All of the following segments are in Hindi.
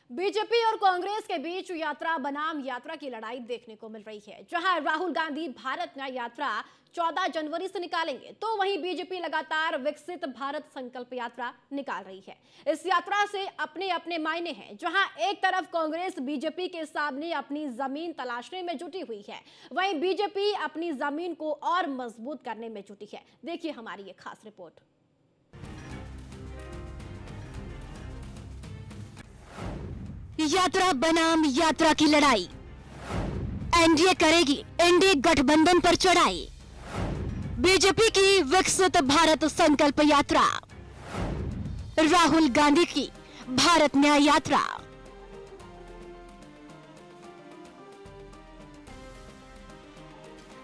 बीजेपी और कांग्रेस के बीच यात्रा बनाम यात्रा की लड़ाई देखने को मिल रही है। जहां राहुल गांधी भारत न्याय यात्रा 14 जनवरी से निकालेंगे, तो वहीं बीजेपी लगातार विकसित भारत संकल्प यात्रा निकाल रही है। इस यात्रा से अपने अपने मायने हैं। जहां एक तरफ कांग्रेस बीजेपी के सामने अपनी जमीन तलाशने में जुटी हुई है, वहीं बीजेपी अपनी जमीन को और मजबूत करने में जुटी है। देखिए हमारी ये खास रिपोर्ट। यात्रा बनाम यात्रा की लड़ाई, एनडीए करेगी इंडी गठबंधन पर चढ़ाई। बीजेपी की विकसित भारत संकल्प यात्रा, राहुल गांधी की भारत न्याय यात्रा।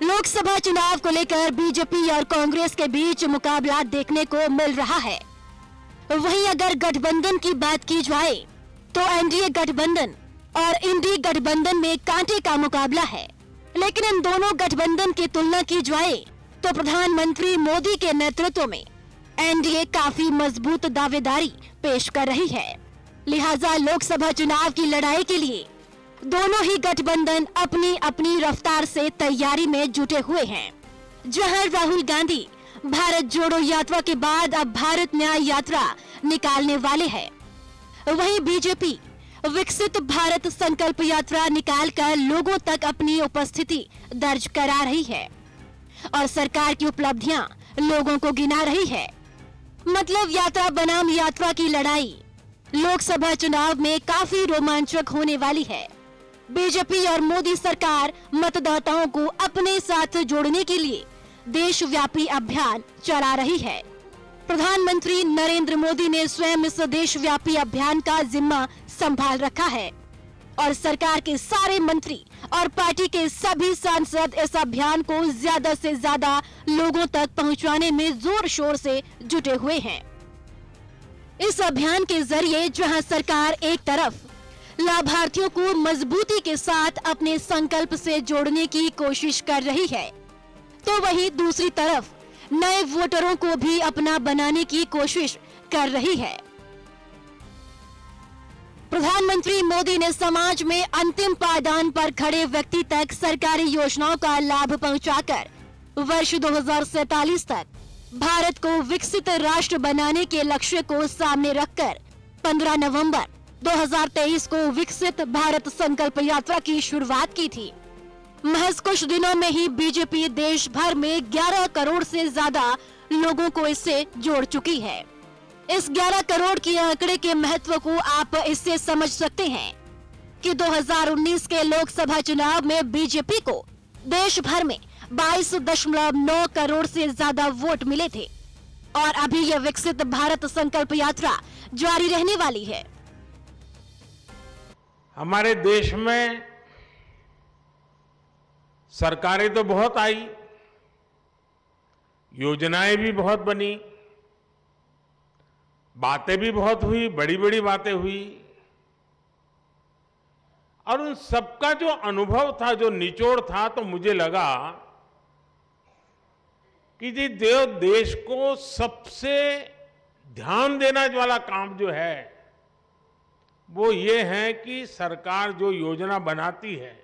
लोकसभा चुनाव को लेकर बीजेपी और कांग्रेस के बीच मुकाबला देखने को मिल रहा है। वहीं अगर गठबंधन की बात की जाए तो एनडीए गठबंधन और इंडी गठबंधन में कांटे का मुकाबला है। लेकिन इन दोनों गठबंधन की तुलना की जाए तो प्रधानमंत्री मोदी के नेतृत्व में एनडीए काफी मजबूत दावेदारी पेश कर रही है। लिहाजा लोकसभा चुनाव की लड़ाई के लिए दोनों ही गठबंधन अपनी अपनी रफ्तार से तैयारी में जुटे हुए हैं। जहां राहुल गांधी भारत जोड़ो यात्रा के बाद अब भारत न्याय यात्रा निकालने वाले हैं, वहीं बीजेपी विकसित भारत संकल्प यात्रा निकालकर लोगों तक अपनी उपस्थिति दर्ज करा रही है और सरकार की उपलब्धियां लोगों को गिना रही है। मतलब यात्रा बनाम यात्रा की लड़ाई लोकसभा चुनाव में काफी रोमांचक होने वाली है। बीजेपी और मोदी सरकार मतदाताओं को अपने साथ जोड़ने के लिए देशव्यापी अभियान चला रही है। प्रधानमंत्री नरेंद्र मोदी ने स्वयं इस देशव्यापी अभियान का जिम्मा संभाल रखा है और सरकार के सारे मंत्री और पार्टी के सभी सांसद इस अभियान को ज्यादा से ज्यादा लोगों तक पहुंचाने में जोर शोर से जुटे हुए हैं। इस अभियान के जरिए जहां सरकार एक तरफ लाभार्थियों को मजबूती के साथ अपने संकल्प से जोड़ने की कोशिश कर रही है, तो वहीं दूसरी तरफ नए वोटरों को भी अपना बनाने की कोशिश कर रही है। प्रधानमंत्री मोदी ने समाज में अंतिम पायदान पर खड़े व्यक्ति तक सरकारी योजनाओं का लाभ पहुंचाकर वर्ष 2047 तक भारत को विकसित राष्ट्र बनाने के लक्ष्य को सामने रखकर 15 नवंबर 2023 को विकसित भारत संकल्प यात्रा की शुरुआत की थी। महज कुछ दिनों में ही बीजेपी देश भर में 11 करोड़ से ज्यादा लोगों को इससे जोड़ चुकी है। इस 11 करोड़ के आंकड़े के महत्व को आप इससे समझ सकते हैं कि 2019 के लोकसभा चुनाव में बीजेपी को देश भर में 22.9 करोड़ से ज्यादा वोट मिले थे और अभी यह विकसित भारत संकल्प यात्रा जारी रहने वाली है। हमारे देश में सरकारें तो बहुत आई, योजनाएं भी बहुत बनी, बातें भी बहुत हुई, बड़ी बड़ी बातें हुई और उन सबका जो अनुभव था, जो निचोड़ था, तो मुझे लगा कि देश को सबसे ध्यान देने वाला काम जो है वो ये है कि सरकार जो योजना बनाती है,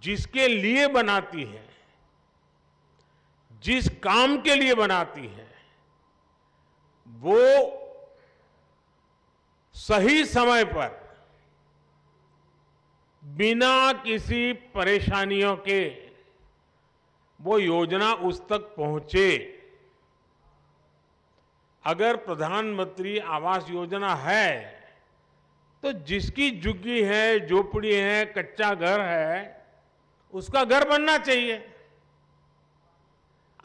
जिसके लिए बनाती है, जिस काम के लिए बनाती है, वो सही समय पर बिना किसी परेशानियों के वो योजना उस तक पहुंचे। अगर प्रधानमंत्री आवास योजना है तो जिसकी झुग्गी है, झोपड़ी है, कच्चा घर है, उसका घर बनना चाहिए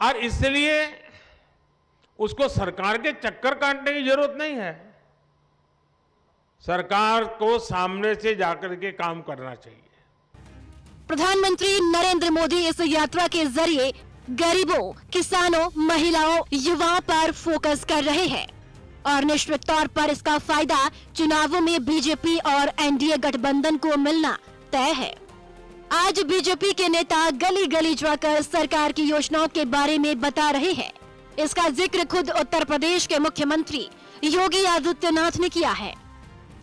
और इसलिए उसको सरकार के चक्कर काटने की जरूरत नहीं है। सरकार को सामने से जाकर के काम करना चाहिए। प्रधानमंत्री नरेंद्र मोदी इस यात्रा के जरिए गरीबों, किसानों, महिलाओं, युवाओं पर फोकस कर रहे हैं और निश्चित तौर पर इसका फायदा चुनावों में बीजेपी और एनडीए गठबंधन को मिलना तय है। आज बीजेपी के नेता गली गली जाकर सरकार की योजनाओं के बारे में बता रहे हैं। इसका जिक्र खुद उत्तर प्रदेश के मुख्यमंत्री योगी आदित्यनाथ ने किया है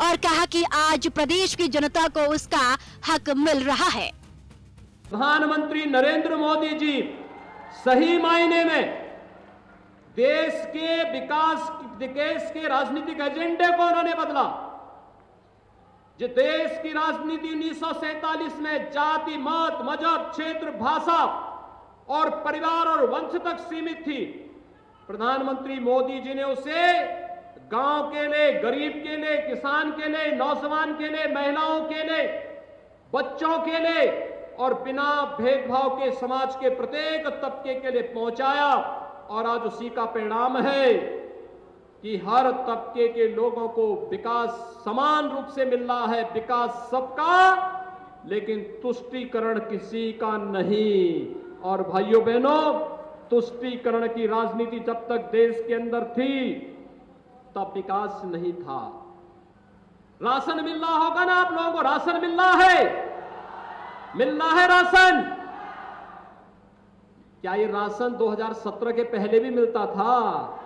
और कहा कि आज प्रदेश की जनता को उसका हक मिल रहा है। प्रधानमंत्री नरेंद्र मोदी जी सही मायने में देश के राजनीतिक एजेंडे को उन्होंने बदला। जो देश की राजनीति 1947 में जाति, मत, मजहब, क्षेत्र, भाषा और परिवार और वंश तक सीमित थी, प्रधानमंत्री मोदी जी ने उसे गांव के लिए, गरीब के लिए, किसान के लिए, नौजवान के लिए, महिलाओं के लिए, बच्चों के लिए और बिना भेदभाव के समाज के प्रत्येक तबके के लिए पहुंचाया। और आज उसी का परिणाम है कि हर तबके के लोगों को विकास समान रूप से मिल रहा है, विकास सबका, लेकिन तुष्टीकरण किसी का नहीं। और भाइयों बहनों, तुष्टीकरण की राजनीति जब तक देश के अंदर थी तब विकास नहीं था। राशन मिल रहा होगा ना आप लोगों को, राशन मिल रहा है, मिल रहा है राशन। क्या ये राशन 2017 के पहले भी मिलता था?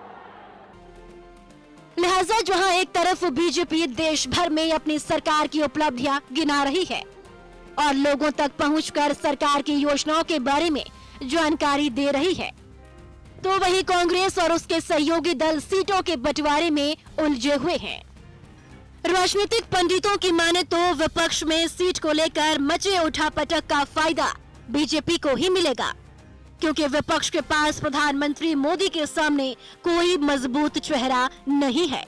लिहाजा जहां एक तरफ बीजेपी देश भर में अपनी सरकार की उपलब्धियां गिना रही है और लोगों तक पहुंचकर सरकार की योजनाओं के बारे में जानकारी दे रही है, तो वहीं कांग्रेस और उसके सहयोगी दल सीटों के बंटवारे में उलझे हुए हैं। राजनीतिक पंडितों की माने तो विपक्ष में सीट को लेकर मचे उठापटक का फायदा बीजेपी को ही मिलेगा, क्योंकि विपक्ष के पास प्रधानमंत्री मोदी के सामने कोई मजबूत चेहरा नहीं है।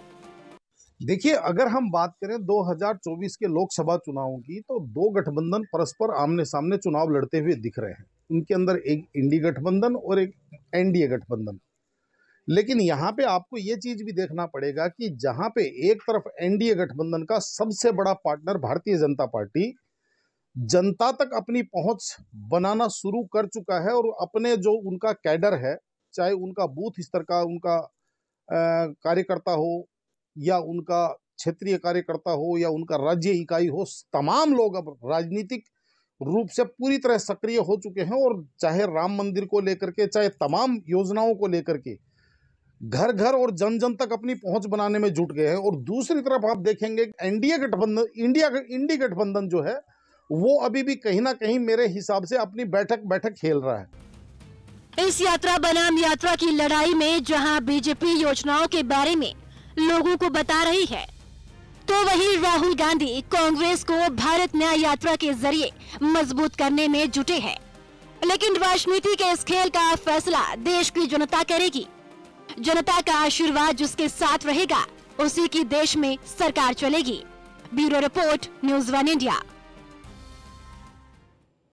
देखिए, अगर हम बात करें 2024 के लोकसभा चुनावों की, तो दो गठबंधन परस्पर आमने सामने चुनाव लड़ते हुए दिख रहे हैं। उनके अंदर एक इंडी गठबंधन और एक एनडीए गठबंधन। लेकिन यहाँ पे आपको ये चीज भी देखना पड़ेगा कि जहाँ पे एक तरफ एनडीए गठबंधन का सबसे बड़ा पार्टनर भारतीय जनता पार्टी जनता तक अपनी पहुंच बनाना शुरू कर चुका है और अपने जो उनका कैडर है, चाहे उनका बूथ स्तर का उनका कार्यकर्ता हो या उनका क्षेत्रीय कार्यकर्ता हो या उनका राज्य इकाई हो, तमाम लोग अब राजनीतिक रूप से पूरी तरह सक्रिय हो चुके हैं और चाहे राम मंदिर को लेकर के, चाहे तमाम योजनाओं को लेकर के घर घर और जन जन तक अपनी पहुंच बनाने में जुट गए हैं। और दूसरी तरफ आप देखेंगे एनडीए गठबंधन, इंडी गठबंधन जो है वो अभी भी कहीं ना कहीं मेरे हिसाब से अपनी बैठक खेल रहा है। इस यात्रा बनाम यात्रा की लड़ाई में जहां बीजेपी योजनाओं के बारे में लोगों को बता रही है, तो वहीं राहुल गांधी कांग्रेस को भारत न्याय यात्रा के जरिए मजबूत करने में जुटे हैं। लेकिन राजनीति के इस खेल का फैसला देश की जनता करेगी। जनता का आशीर्वाद जिसके साथ रहेगा, उसी की देश में सरकार चलेगी। Bureau report, news 1 India.